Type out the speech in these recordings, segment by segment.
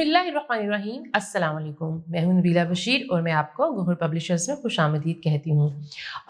बिस्मिल्लाहिर्रहमानिर्रहीम, अस्सलाम वालेकुम। मैं हूं नबीला बशीर और मैं आपको गहुर पब्लिशर्स में खुशामदीद कहती हूँ।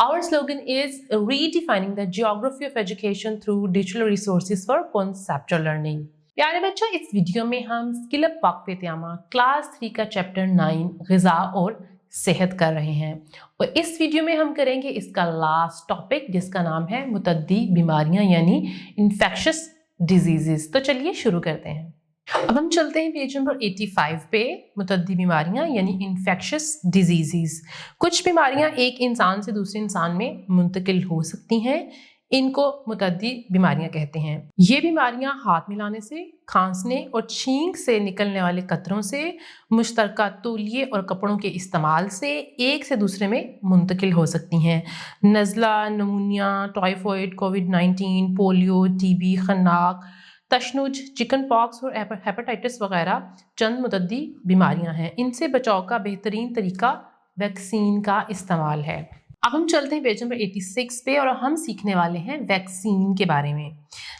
Our slogan is redefining the geography of education through digital resources for conceptual learning। प्यारे बच्चों, इस वीडियो में हम स्किल अप वाक़फ़े त्यामा क्लास 3 का चैप्टर 9 ग़िज़ा और सेहत कर रहे हैं और इस वीडियो में हम करेंगे इसका लास्ट टॉपिक जिसका नाम है मुतअद्दी बीमारियां यानी इन्फेक्शस डिजीजेस। तो चलिए शुरू करते हैं। अब हम चलते हैं पेज नंबर 85 पे। मुतअद्दी बीमारियां यानी इन्फेक्शस डिजीजेस। कुछ बीमारियां एक इंसान से दूसरे इंसान में मुंतकिल हो सकती हैं, इनको मुतअद्दी बीमारियां कहते हैं। ये बीमारियां हाथ मिलाने से, खांसने और छींक से निकलने वाले कतरों से, मुश्तरका तौलिए और कपड़ों के इस्तेमाल से एक से दूसरे में मुंतकिल हो सकती हैं। नज़ला, नमूनिया, टाइफॉइड, कोविड-19, पोलियो, टीबी, खन्नाक, तशनुज, चिकन पॉक्स और हेपेटाइटिस वगैरह चंद मुतअद्दी बीमारियां हैं। इनसे बचाव का बेहतरीन तरीका वैक्सीन का इस्तेमाल है। अब हम चलते हैं पेज नंबर 86 पे और हम सीखने वाले हैं वैक्सीन के बारे में।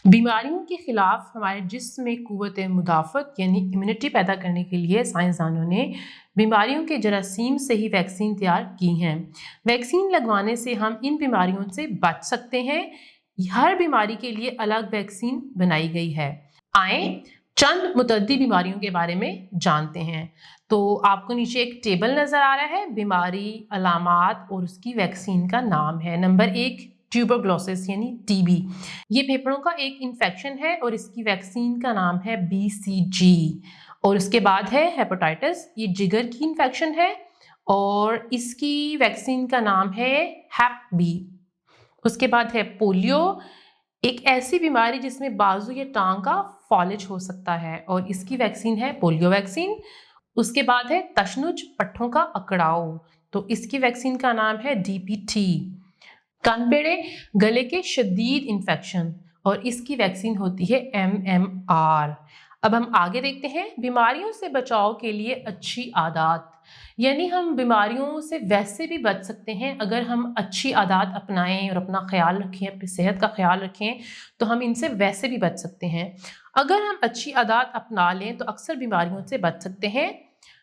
बीमारियों के खिलाफ हमारे जिस्म में कुव्वत मुदाफ़त यानी इम्यूनिटी पैदा करने के लिए साइंसदानों ने बीमारियों के जरासीम से ही वैक्सीन तैयार की हैं। वैक्सीन लगवाने से हम इन बीमारियों से बच सकते हैं। हर बीमारी के लिए अलग वैक्सीन बनाई गई है। आए चंद मुतअद्दी बीमारियों के बारे में जानते हैं। तो आपको नीचे एक टेबल नज़र आ रहा है, बीमारी, अलामात और उसकी वैक्सीन का नाम है। नंबर 1 ट्यूबरकुलोसिस यानी टीबी। ये फेफड़ों का एक इन्फेक्शन है और इसकी वैक्सीन का नाम है BCG। और उसके बाद है हेपेटाइटिस, ये जिगर की इन्फेक्शन है और इसकी वैक्सीन का नाम है हेप बी। उसके बाद है पोलियो, एक ऐसी बीमारी जिसमें बाजू या टांग का फॉलिज हो सकता है और इसकी वैक्सीन है पोलियो वैक्सीन। उसके बाद है तशनुज, पट्ठों का अकड़ाव, तो इसकी वैक्सीन का नाम है DPT। कानपेड़े, गले के शदीद इन्फेक्शन और इसकी वैक्सीन होती है MMR। अब हम आगे देखते हैं बीमारियों से बचाव के लिए अच्छी आदत, यानी हम बीमारियों से वैसे भी बच सकते हैं अगर हम अच्छी आदत अपनाएं और अपना ख्याल रखें, अपनी सेहत का ख्याल रखें, तो हम इनसे वैसे भी बच सकते हैं। अगर हम अच्छी आदत अपना लें तो अक्सर बीमारियों से बच सकते हैं,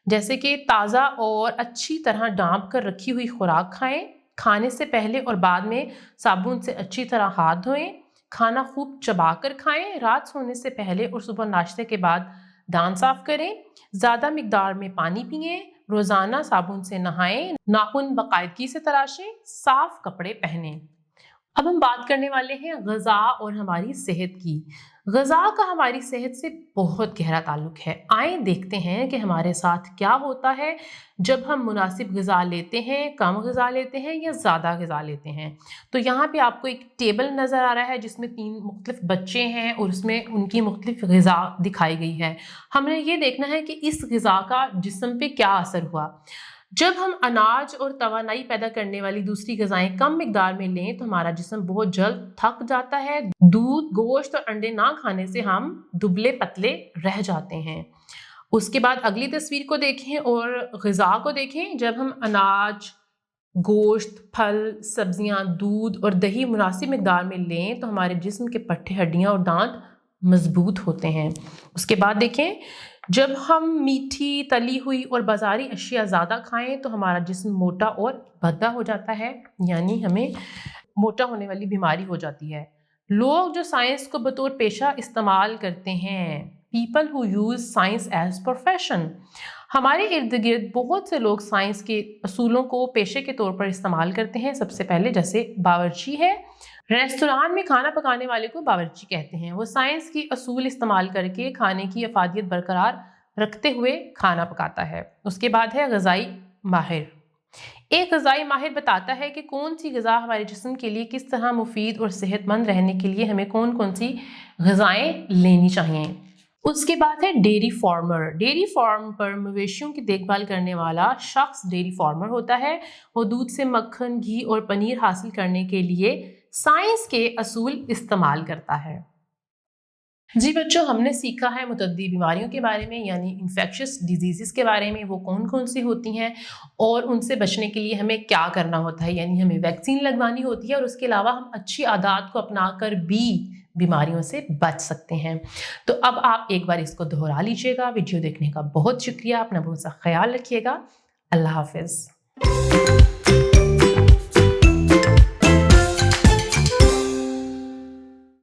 जैसे कि ताज़ा और अच्छी तरह ढाँप कर रखी हुई खुराक खाएं, खाने से पहले और बाद में साबुन से अच्छी तरह हाथ धोएं, खाना खूब चबा कर खाएं, रात सोने से पहले और सुबह नाश्ते के बाद दांत साफ करें, ज़्यादा मिकदार में पानी पिएं, रोज़ाना साबुन से नहाएं, नाखून बाकायदगी से तराशें, साफ कपड़े पहनें। अब हम बात करने वाले हैं ग़िज़ा और हमारी सेहत की। ग़िज़ा का हमारी सेहत से बहुत गहरा ताल्लुक़ है। आए देखते हैं कि हमारे साथ क्या होता है जब हम मुनासिब ग़िज़ा लेते हैं, कम ग़िज़ा लेते हैं या ज़्यादा ग़िज़ा लेते हैं। तो यहाँ पे आपको एक टेबल नज़र आ रहा है जिसमें 3 मुख्तलिफ बच्चे हैं और उसमें उनकी मुख्तलिफ ग़िज़ा दिखाई गई है। हमने ये देखना है कि इस ग़िज़ा का जिस्म पे क्या असर हुआ। जब हम अनाज और तवानाई पैदा करने वाली दूसरी ग़िज़ाएं कम मिकदार में लें तो हमारा जिस्म बहुत जल्द थक जाता है। दूध, गोश्त और अंडे ना खाने से हम दुबले पतले रह जाते हैं। उसके बाद अगली तस्वीर को देखें और ग़िज़ा को देखें। जब हम अनाज, गोश्त, फल, सब्जियां, दूध और दही मुनासिब मिकदार में लें तो हमारे जिस्म के पट्टे, हड्डियां और दांत मजबूत होते हैं। उसके बाद देखें, जब हम मीठी, तली हुई और बाज़ारी अशिया ज़्यादा खाएं तो हमारा जिस्म मोटा और भद्दा हो जाता है, यानी हमें मोटा होने वाली बीमारी हो जाती है। लोग जो साइंस को बतौर पेशा इस्तेमाल करते हैं, people who use science as profession, हमारे इर्द गिर्द बहुत से लोग साइंस के असूलों को पेशे के तौर पर इस्तेमाल करते हैं। सबसे पहले जैसे बावर्ची है, रेस्तोरां में खाना पकाने वाले को बावर्ची कहते हैं। वो साइंस की असूल इस्तेमाल करके खाने की अफादियत बरकरार रखते हुए खाना पकाता है। उसके बाद है ग़िज़ाई माहिर। एक ग़िज़ाई माहिर बताता है कि कौन सी ग़िज़ा हमारे जिस्म के लिए किस तरह मुफीद और सेहतमंद रहने के लिए हमें कौन कौन सी ग़िज़ाएं लेनी चाहिए। उसके बाद है डेयरी फार्मर। डेयरी फार्म पर मवेशियों की देखभाल करने वाला शख्स डेयरी फार्मर होता है। वो दूध से मक्खन, घी और पनीर हासिल करने के लिए साइंस के असूल इस्तेमाल करता है। जी बच्चों, हमने सीखा है मुतअद्दी बीमारियों के बारे में, यानी इन्फेक्शस डिजीज़ के बारे में, वो कौन कौन सी होती हैं और उनसे बचने के लिए हमें क्या करना होता है, यानी हमें वैक्सीन लगवानी होती है और उसके अलावा हम अच्छी आदत को अपना कर भी بیماریوں سے بچ سکتے ہیں. تو اب آپ ایک بار اس کو دہرا لیجیے گا. ویڈیو دیکھنے کا بہت شکریہ. اپنا بہت سا خیال رکھیے گا. اللہ حافظ.